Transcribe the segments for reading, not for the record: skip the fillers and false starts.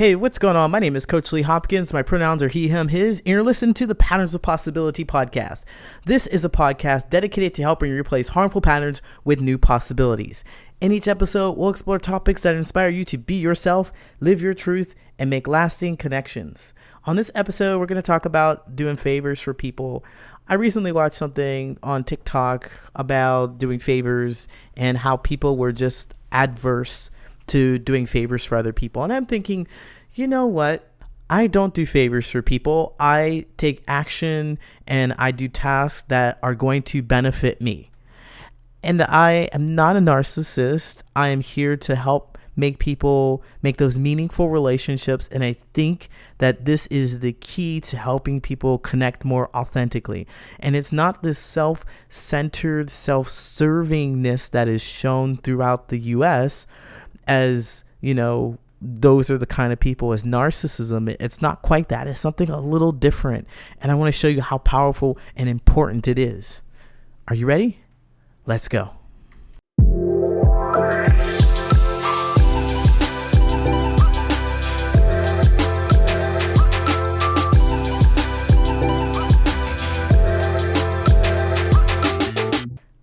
Hey, what's going on? My name is Coach Lee Hopkins. My pronouns are he, him, his, and you're listening to the Patterns of Possibility podcast. This is a podcast dedicated to helping you replace harmful patterns with new possibilities. In each episode, we'll explore topics that inspire you to be yourself, live your truth, and make lasting connections. On this episode, we're going to talk about doing favors for people. I recently watched something on TikTok about doing favors and how people were just adverse to doing favors for other people. And I'm thinking, you know what? I don't do favors for people. I take action and I do tasks that are going to benefit me. And I am not a narcissist. I am here to help make people make those meaningful relationships. And I think that this is the key to helping people connect more authentically. And it's not this self-centered, self-servingness that is shown throughout the US as, you know, those are the kind of people as narcissism. It's not quite that. It's something a little different. And I want to show you how powerful and important it is. Are you ready? Let's go.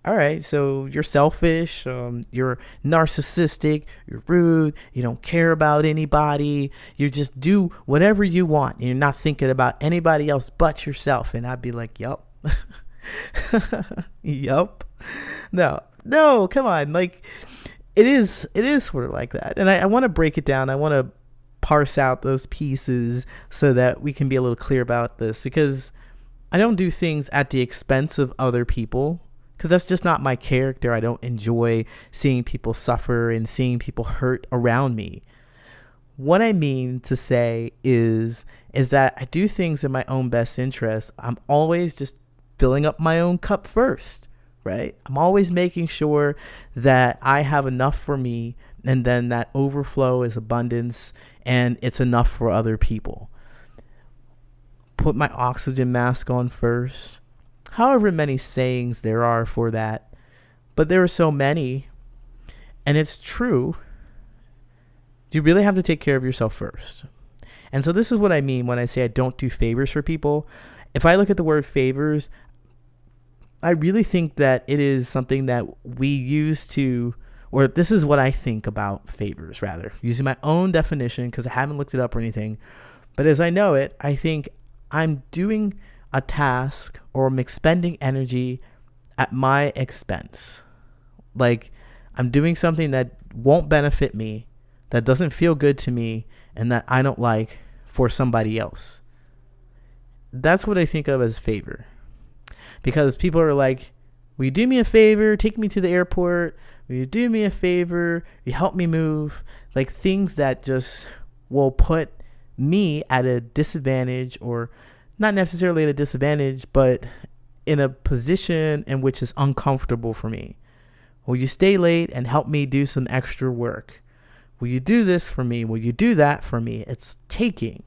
All right, so you're selfish, you're narcissistic, you're rude, you don't care about anybody, you just do whatever you want, and you're not thinking about anybody else but yourself. And I'd be like, yup. Yup. No, come on. Like, it is sort of like that. And I want to break it down. I want to parse out those pieces so that we can be a little clear about this, because I don't do things at the expense of other people. Because that's just not my character. I don't enjoy seeing people suffer and seeing people hurt around me. What I mean to say is that I do things in my own best interest. I'm always just filling up my own cup first, right? I'm always making sure that I have enough for me, and then that overflow is abundance and it's enough for other people. Put my oxygen mask on first. However many sayings there are for that, but there are so many, and it's true. You really have to take care of yourself first. And so this is what I mean when I say I don't do favors for people. If I look at the word favors, I really think that it is something that we use to, or this is what I think about favors, rather, using my own definition, because I haven't looked it up or anything. But as I know it, I think I'm doing a task, or I'm expending energy at my expense. Like, I'm doing something that won't benefit me, that doesn't feel good to me, and that I don't like for somebody else. That's what I think of as favor. Because people are like, will you do me a favor? Take me to the airport. Will you do me a favor? Will you help me move? Like, things that just will put me at a disadvantage, or not necessarily at a disadvantage, but in a position in which is uncomfortable for me. Will you stay late and help me do some extra work? Will you do this for me? Will you do that for me? It's taking.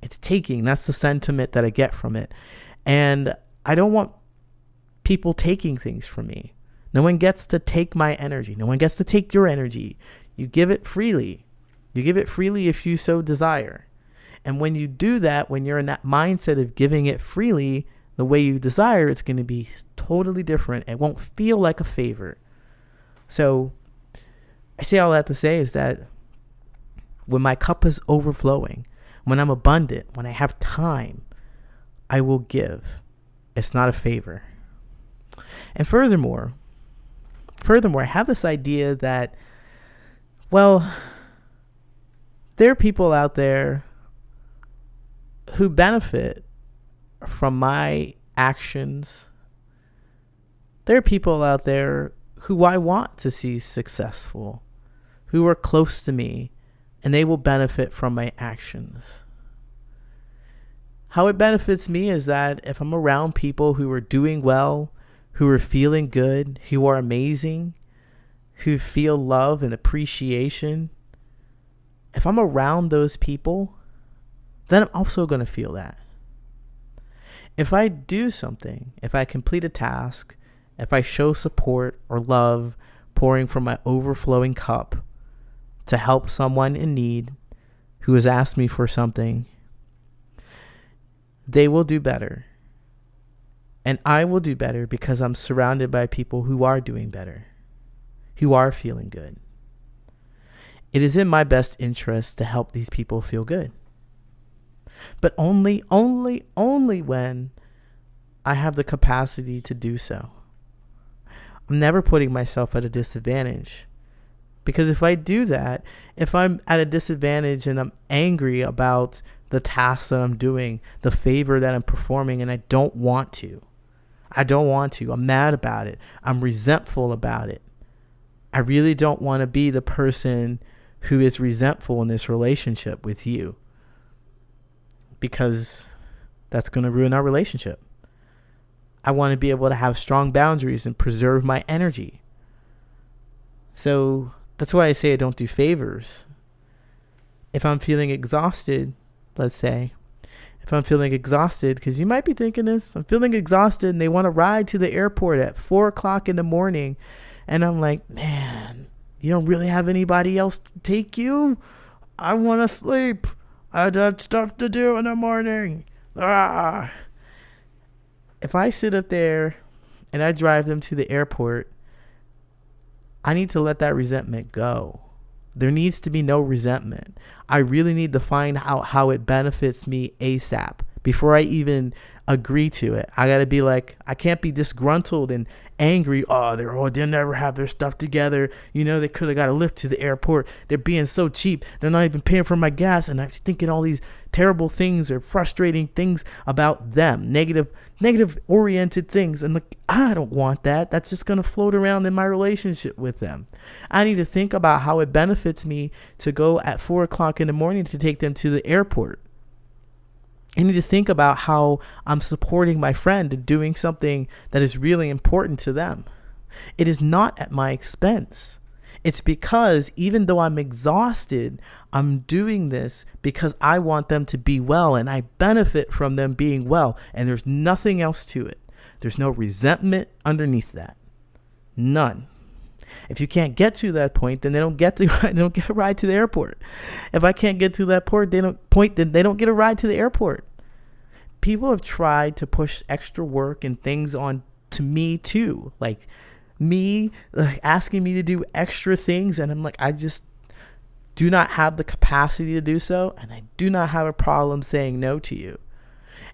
That's the sentiment that I get from it. And I don't want people taking things from me. No one gets to take my energy. No one gets to take your energy. You give it freely. You give it freely if you so desire. And when you do that, when you're in that mindset of giving it freely, the way you desire, it's going to be totally different. It won't feel like a favor. So I say all that to say is that when my cup is overflowing, when I'm abundant, when I have time, I will give. It's not a favor. And furthermore, I have this idea that, well, there are people out there who benefit from my actions. There are people out there who I want to see successful, who are close to me, and they will benefit from my actions. How it benefits me is that if I'm around people who are doing well, who are feeling good, who are amazing, who feel love and appreciation, if I'm around those people, then I'm also going to feel that. If I do something, if I complete a task, if I show support or love pouring from my overflowing cup to help someone in need who has asked me for something, they will do better. And I will do better because I'm surrounded by people who are doing better, who are feeling good. It is in my best interest to help these people feel good. But only when I have the capacity to do so. I'm never putting myself at a disadvantage. Because if I do that, if I'm at a disadvantage and I'm angry about the tasks that I'm doing, the favor that I'm performing, and I don't want to. I'm mad about it. I'm resentful about it. I really don't want to be the person who is resentful in this relationship with you, because that's going to ruin our relationship. I want to be able to have strong boundaries and preserve my energy. So that's why I say I don't do favors. If I'm feeling exhausted, let's say, because you might be thinking this, I'm feeling exhausted and they want to ride to the airport at 4:00 in the morning. And I'm like, man, you don't really have anybody else to take you? I want to sleep. I got stuff to do in the morning. If I sit up there and I drive them to the airport, I need to let that resentment go. There needs to be no resentment. I really need to find out how it benefits me ASAP before I even agree to it. I got to be like, I can't be disgruntled and angry. They'll never have their stuff together. They could have got a lift to the airport. They're being so cheap. They're not even paying for my gas. And I'm thinking all these terrible things or frustrating things about them, negative oriented things. And I don't want that. That's just going to float around in my relationship with them. I need to think about how it benefits me to go at 4:00 in the morning to take them to the airport. I need to think about how I'm supporting my friend and doing something that is really important to them. It is not at my expense. It's because even though I'm exhausted, I'm doing this because I want them to be well and I benefit from them being well. And there's nothing else to it. There's no resentment underneath that. None. If you can't get to that point, then they don't get a ride to the airport. If I can't get to that point, then they don't get a ride to the airport. People have tried to push extra work and things on to me too, like asking me to do extra things, and I'm like, I just do not have the capacity to do so, and I do not have a problem saying no to you.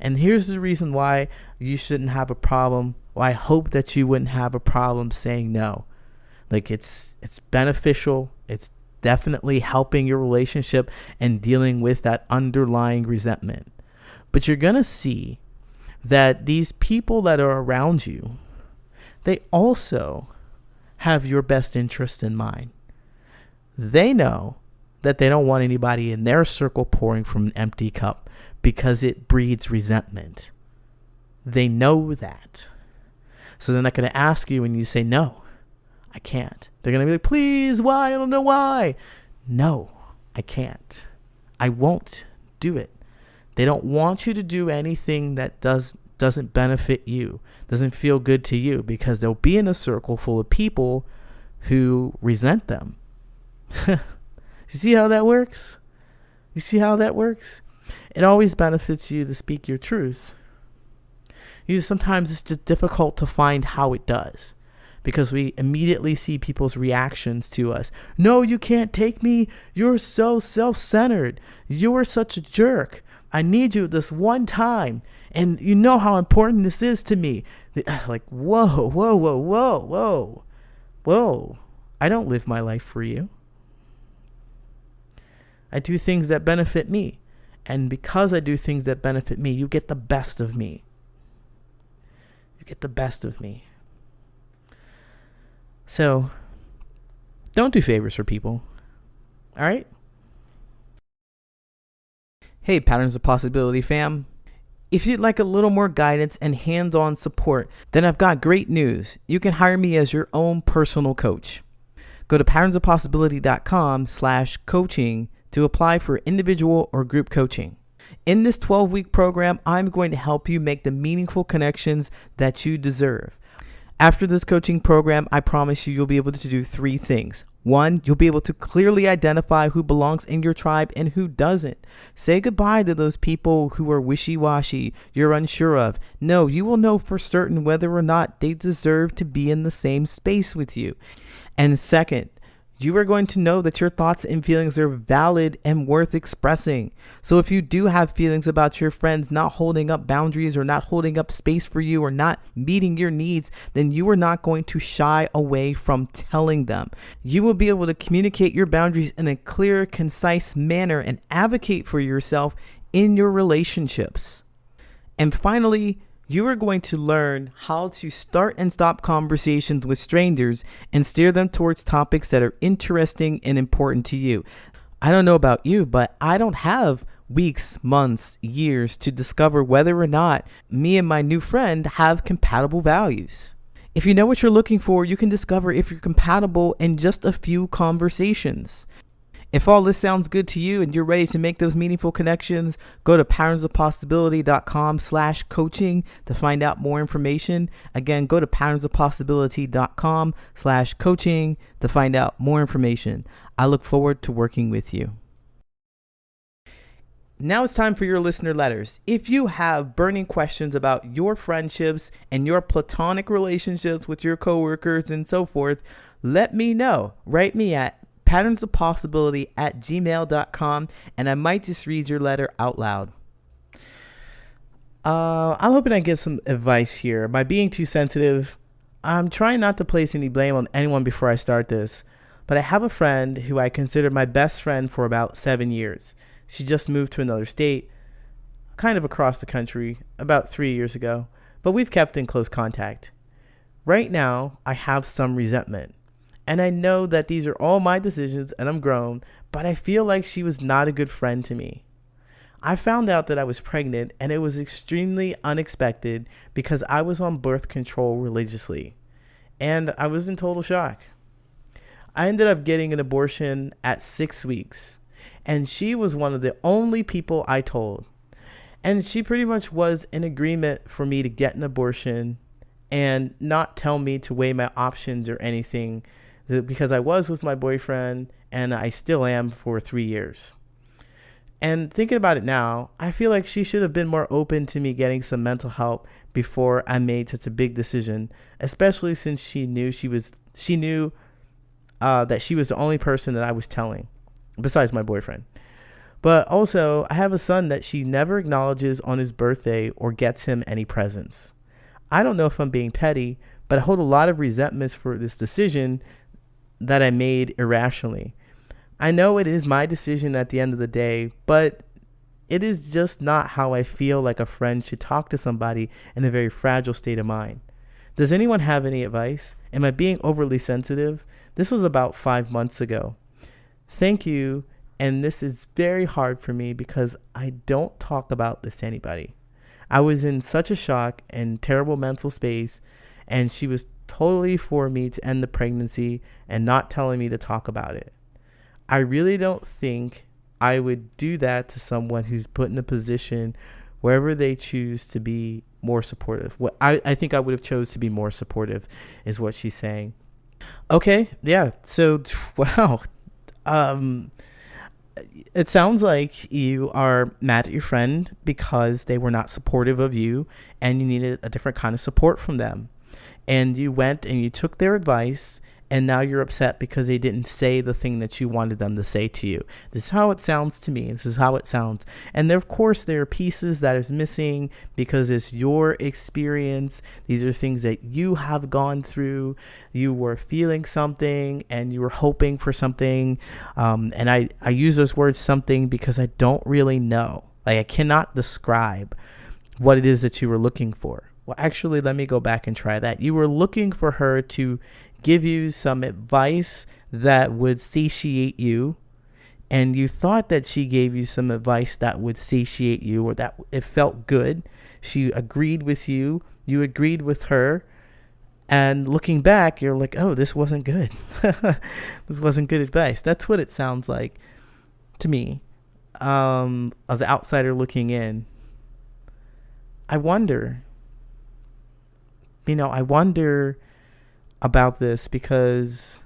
And here's the reason why you shouldn't have a problem. Why I hope that you wouldn't have a problem saying no. Like it's beneficial. It's definitely helping your relationship and dealing with that underlying resentment. But you're going to see that these people that are around you, they also have your best interest in mind. They know that they don't want anybody in their circle pouring from an empty cup because it breeds resentment. They know that. So they're not going to ask you when you say no. I can't. They're going to be like, please, why? I don't know why. No, I can't. I won't do it. They don't want you to do anything that doesn't benefit you, doesn't feel good to you, because they'll be in a circle full of people who resent them. You see how that works? It always benefits you to speak your truth. Sometimes it's just difficult to find how it does, because we immediately see people's reactions to us. No, you can't take me. You're so self-centered. You're such a jerk. I need you this one time. And you know how important this is to me. Like, whoa. I don't live my life for you. I do things that benefit me. And because I do things that benefit me, you get the best of me. So, don't do favors for people. All right? Hey, Patterns of Possibility fam. If you'd like a little more guidance and hands-on support, then I've got great news. You can hire me as your own personal coach. Go to patternsofpossibility.com/coaching to apply for individual or group coaching. In this 12-week program, I'm going to help you make the meaningful connections that you deserve. After this coaching program, I promise you'll be able to do 3 things. One, you'll be able to clearly identify who belongs in your tribe and who doesn't. Say goodbye to those people who are wishy-washy, you're unsure of. No, you will know for certain whether or not they deserve to be in the same space with you. And second, you are going to know that your thoughts and feelings are valid and worth expressing. So if you do have feelings about your friends not holding up boundaries or not holding up space for you or not meeting your needs, then you are not going to shy away from telling them. You will be able to communicate your boundaries in a clear, concise manner and advocate for yourself in your relationships. And finally, you are going to learn how to start and stop conversations with strangers and steer them towards topics that are interesting and important to you. I don't know about you, but I don't have weeks, months, years to discover whether or not me and my new friend have compatible values. If you know what you're looking for, you can discover if you're compatible in just a few conversations. If all this sounds good to you and you're ready to make those meaningful connections, go to patternsofpossibility.com/coaching to find out more information. Again, go to patternsofpossibility.com/coaching to find out more information. I look forward to working with you. Now it's time for your listener letters. If you have burning questions about your friendships and your platonic relationships with your coworkers and so forth, let me know. Write me at patternsofpossibility@gmail.com, and I might just read your letter out loud. I'm hoping I get some advice here. By being too sensitive, I'm trying not to place any blame on anyone before I start this, but I have a friend who I consider my best friend for about 7 years. She just moved to another state, kind of across the country, about 3 years ago, but we've kept in close contact. Right now, I have some resentment. And I know that these are all my decisions and I'm grown, but I feel like she was not a good friend to me. I found out that I was pregnant and it was extremely unexpected because I was on birth control religiously. And I was in total shock. I ended up getting an abortion at 6 weeks. And she was one of the only people I told. And she pretty much was in agreement for me to get an abortion and not tell me to weigh my options or anything, because I was with my boyfriend and I still am for 3 years. And thinking about it now, I feel like she should have been more open to me getting some mental help before I made such a big decision, especially since she knew that she was the only person that I was telling, besides my boyfriend. But also, I have a son that she never acknowledges on his birthday or gets him any presents. I don't know if I'm being petty, but I hold a lot of resentments for this decision that I made irrationally. I know it is my decision at the end of the day, but it is just not how I feel like a friend should talk to somebody in a very fragile state of mind. Does anyone have any advice? Am I being overly sensitive? This was about 5 months ago. Thank you, and this is very hard for me because I don't talk about this to anybody. I was in such a shock and terrible mental space, and she was totally for me to end the pregnancy and not telling me to talk about it. I really don't think I would do that to someone who's put in a position wherever they choose to be more supportive. I think I would have chose to be more supportive is what she's saying. Okay, yeah. So, wow. It sounds like you are mad at your friend because they were not supportive of you and you needed a different kind of support from them. And you went and you took their advice, and now you're upset because they didn't say the thing that you wanted them to say to you. This is how it sounds to me. This is how it sounds. And there, of course, there are pieces that is missing because it's your experience. These are things that you have gone through. You were feeling something and you were hoping for something. And I use those words something because I don't really know. Like, I cannot describe what it is that you were looking for. Well, actually, let me go back and try that. You were looking for her to give you some advice that would satiate you, and you thought that she gave you some advice that would satiate you, or that it felt good. She agreed with you. You agreed with her. And looking back, you're like, oh, this wasn't good. This wasn't good advice. That's what it sounds like to me, as the outsider looking in. I wonder about this because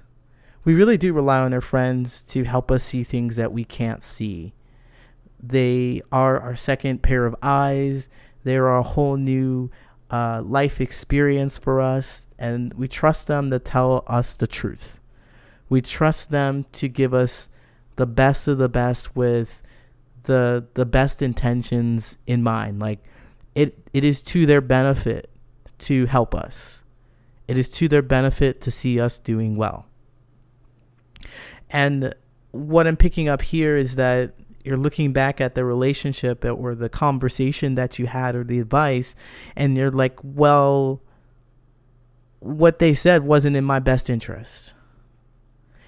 We really do rely on our friends to help us see things that we can't see. They are our second pair of eyes. They are a whole new life experience for us, and we trust them to tell us the truth. We trust them to give us the best of the best with the best intentions in mind. Like it is to their benefit to help us. It is to their benefit to see us doing well. And what I'm picking up here is that you're looking back at the relationship or the conversation that you had or the advice, and you're like, well, what they said wasn't in my best interest.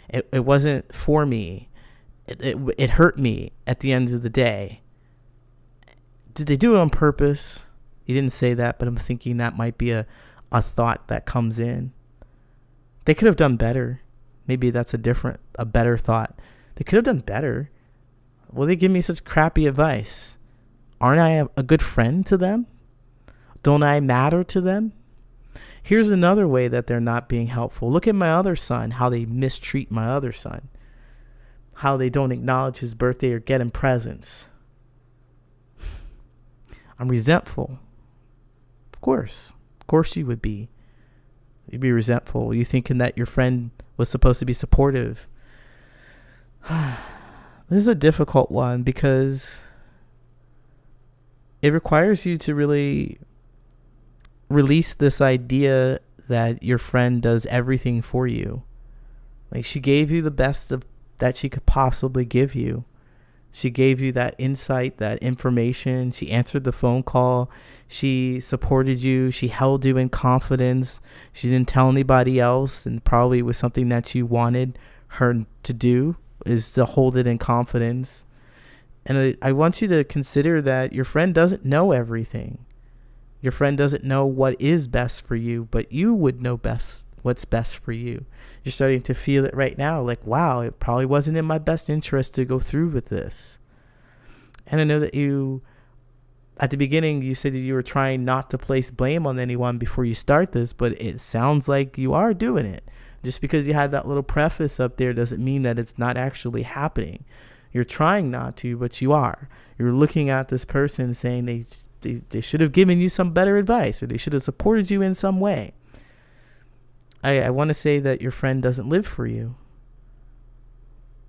It wasn't for me. It hurt me at the end of the day. Did they do it on purpose? You didn't say that, but I'm thinking that might be a thought that comes in. They could have done better. Maybe that's a better thought. They could have done better. Will they give me such crappy advice? Aren't I a good friend to them? Don't I matter to them? Here's another way that they're not being helpful. Look at my other son, how they mistreat my other son. How they don't acknowledge his birthday or get him presents. I'm resentful. Of course you would be. You'd be resentful. You thinking that your friend was supposed to be supportive. This is a difficult one because it requires you to really release this idea that your friend does everything for you. Like, she gave you the best that she could possibly give you. She gave you that insight, that information. She answered the phone call. She supported you. She held you in confidence. She didn't tell anybody else, and probably was something that you wanted her to do, is to hold it in confidence. And I want you to consider that your friend doesn't know everything. Your friend doesn't know what is best for you, but you would know best what's best for you. You're starting to feel it right now, like, wow, it probably wasn't in my best interest to go through with this. And I know that at the beginning, you said that you were trying not to place blame on anyone before you start this, but it sounds like you are doing it. Just because you had that little preface up there doesn't mean that it's not actually happening. You're trying not to, but you are. You're looking at this person saying they should have given you some better advice, or they should have supported you in some way. I want to say that your friend doesn't live for you.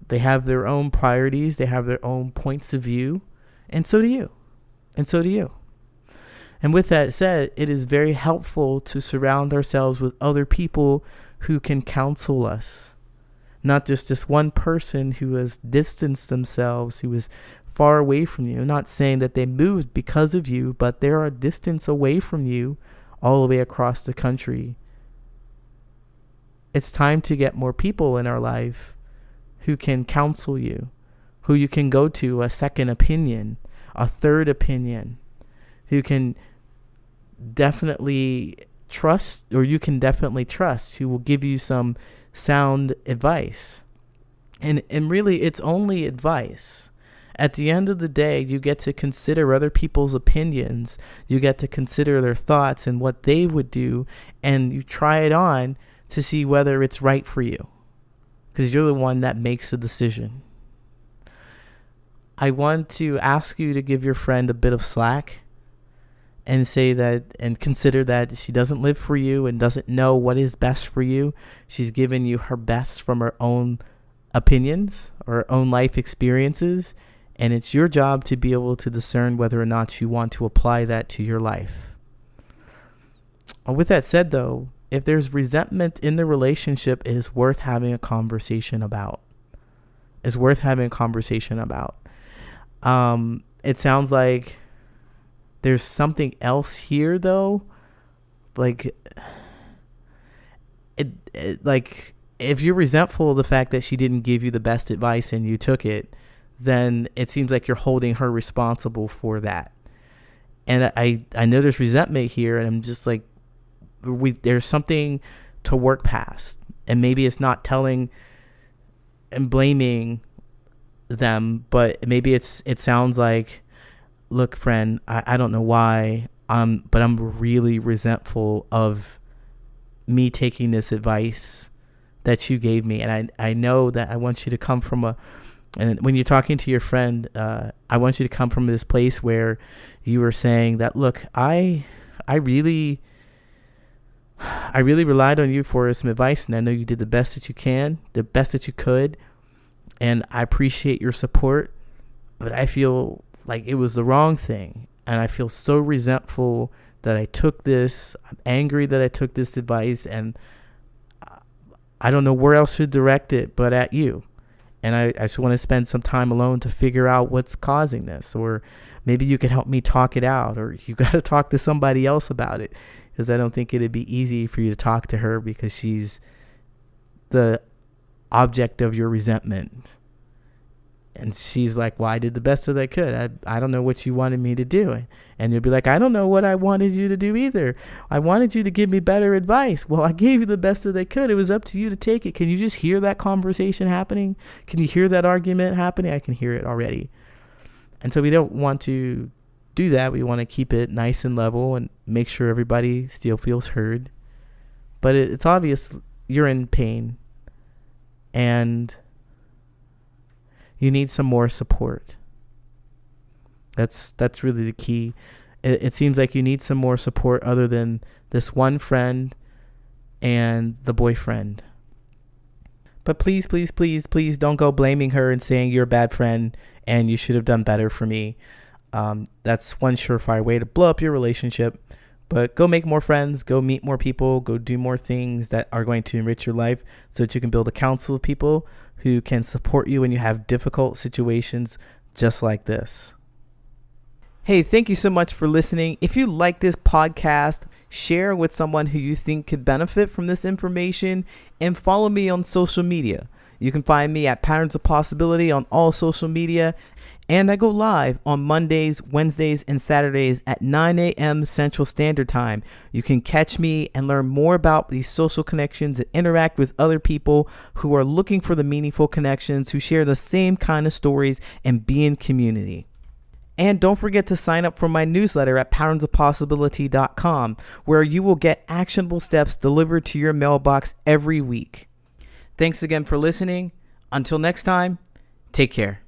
They have their own priorities. They have their own points of view. And so do you. And so do you. And with that said, it is very helpful to surround ourselves with other people who can counsel us. Not just this one person who has distanced themselves, who is far away from you. I'm not saying that they moved because of you, but they're a distance away from you all the way across the country. It's time to get more people in our life who can counsel you, who you can go to a second opinion, a third opinion, who can definitely trust, or you can definitely trust, who will give you some sound advice. And really, it's only advice. At the end of the day, you get to consider other people's opinions. You get to consider their thoughts and what they would do, and you try it on to see whether it's right for you, because you're the one that makes the decision. I want to ask you to give your friend a bit of slack and say that, and consider that she doesn't live for you and doesn't know what is best for you. She's given you her best from her own opinions or her own life experiences, and it's your job to be able to discern whether or not you want to apply that to your life. With that said, though, if there's resentment in the relationship, it is worth having a conversation about. It's worth having a conversation about. It sounds like there's something else here, though. Like if you're resentful of the fact that she didn't give you the best advice and you took it, then it seems like you're holding her responsible for that. And I know there's resentment here, and I'm just like, there's something to work past, and maybe it's not telling and blaming them, but maybe it sounds like, look, friend, I don't know why, but I'm really resentful of me taking this advice that you gave me. And I know that I want you to come from and when you're talking to your friend, I want you to come from this place where you were saying that, look, I really relied on you for some advice, and I know you did the best that you can, the best that you could, and I appreciate your support, but I feel like it was the wrong thing, and I feel so resentful that I took this. I'm angry that I took this advice, and I don't know where else to direct it but at you. And I just want to spend some time alone to figure out what's causing this, or maybe you could help me talk it out, or you got to talk to somebody else about it, because I don't think it'd be easy for you to talk to her because she's the object of your resentment. And she's like, well, I did the best that I could. I don't know what you wanted me to do. And you'll be like, I don't know what I wanted you to do either. I wanted you to give me better advice. Well, I gave you the best that I could. It was up to you to take it. Can you just hear that conversation happening? Can you hear that argument happening? I can hear it already. And so we don't want to do that. We want to keep it nice and level and make sure everybody still feels heard. But it's obvious you're in pain and you need some more support. That's really the key. It seems like you need some more support other than this one friend and the boyfriend. But please, please, please, please don't go blaming her and saying you're a bad friend and you should have done better for me. That's one surefire way to blow up your relationship. But go make more friends, go meet more people, go do more things that are going to enrich your life so that you can build a council of people who can support you when you have difficult situations just like this. Hey, thank you so much for listening. If you like this podcast, share with someone who you think could benefit from this information, and follow me on social media. You can find me at Patterns of Possibility on all social media. And I go live on Mondays, Wednesdays, and Saturdays at 9 a.m. Central Standard Time. You can catch me and learn more about these social connections and interact with other people who are looking for the meaningful connections, who share the same kind of stories, and be in community. And don't forget to sign up for my newsletter at patternsofpossibility.com, where you will get actionable steps delivered to your mailbox every week. Thanks again for listening. Until next time, take care.